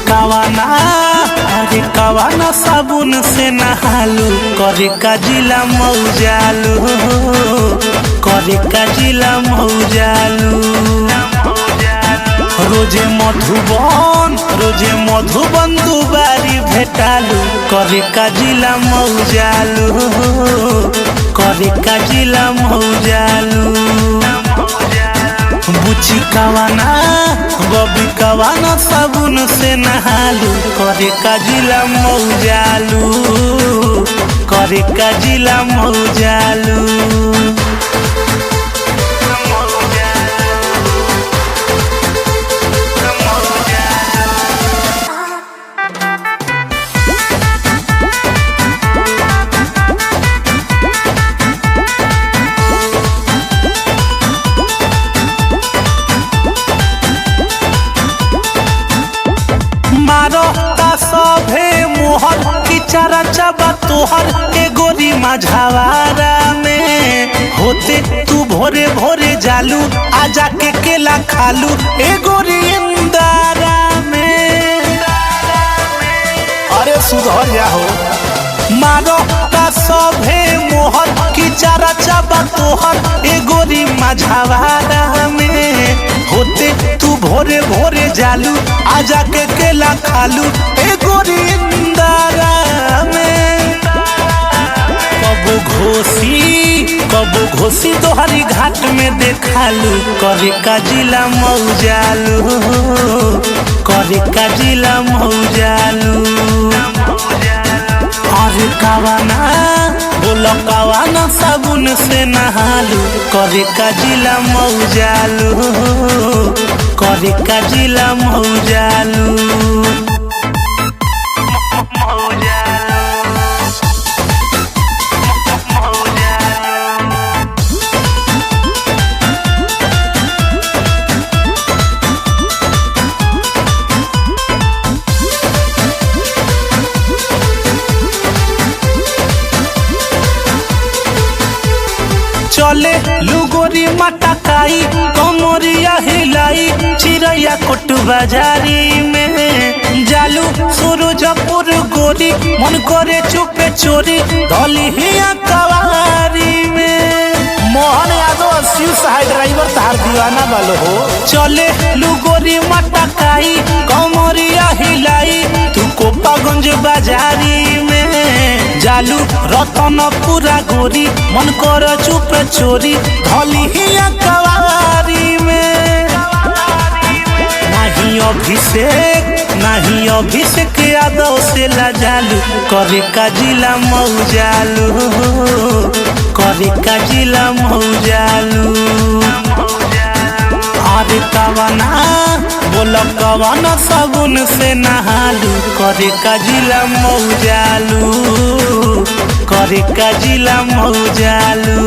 कवाना अरे कवाना साबुन से नहालू करे का जिला मौजालू करे का जिला मौजालू रोजे मधुबन दुबारी भेटालू करे का जिला मौजालू करे का जिला मौजालू बुची कवाना बबी कवाना साबुन से नहालू करे का जिला मौजालू करे का जिला मौजालू। सभे मोहर की चारा चाबा तोहर के गोरी माझावारा में होते तू भोरे भोरे जालू आजा के केला खालू ए गोरी इंदारा में। अरे सुधर जा हो मारो का सभे मोहर की चारा चाबा तोहर ए गोरी माझावारा में होते तू भोरे भोरे जालू आजा के केला खालू ए गोरी इंदारा में। कबो घोसी तोहरी घाट में देखालू करे का जिला मौजालू करे का जिला मौजालू। अरे कवाना बोलो कवाना साबुन से नहालू करे का जिला मौजालू करे का जिला मौजालू। चले लुगोरी मटकाई कमरिया हिलाई चिड़ैया कोट बाजारी में जालू सूरजपुर गोरी मन करे चुपे चोरी दलिया कवारी में। मोहन यादव शिव सहाय ड्राइवर तार दीवाना वालो हो चले लुगोरी मटकाई कमरिया हिलाई तू कोपागंज बाजारी में जालू रतनपुरा गोरी मन कर चुप चोरी धलिया कवारी में। नहीं अभिषेक यादव से लाजालू करे का जिला मौजालू करे का जिला मौजालू। अरे कवाना बोलो कवाना साबुन से नहालू करे का जिला मौजालू करे का जिला मौजालू।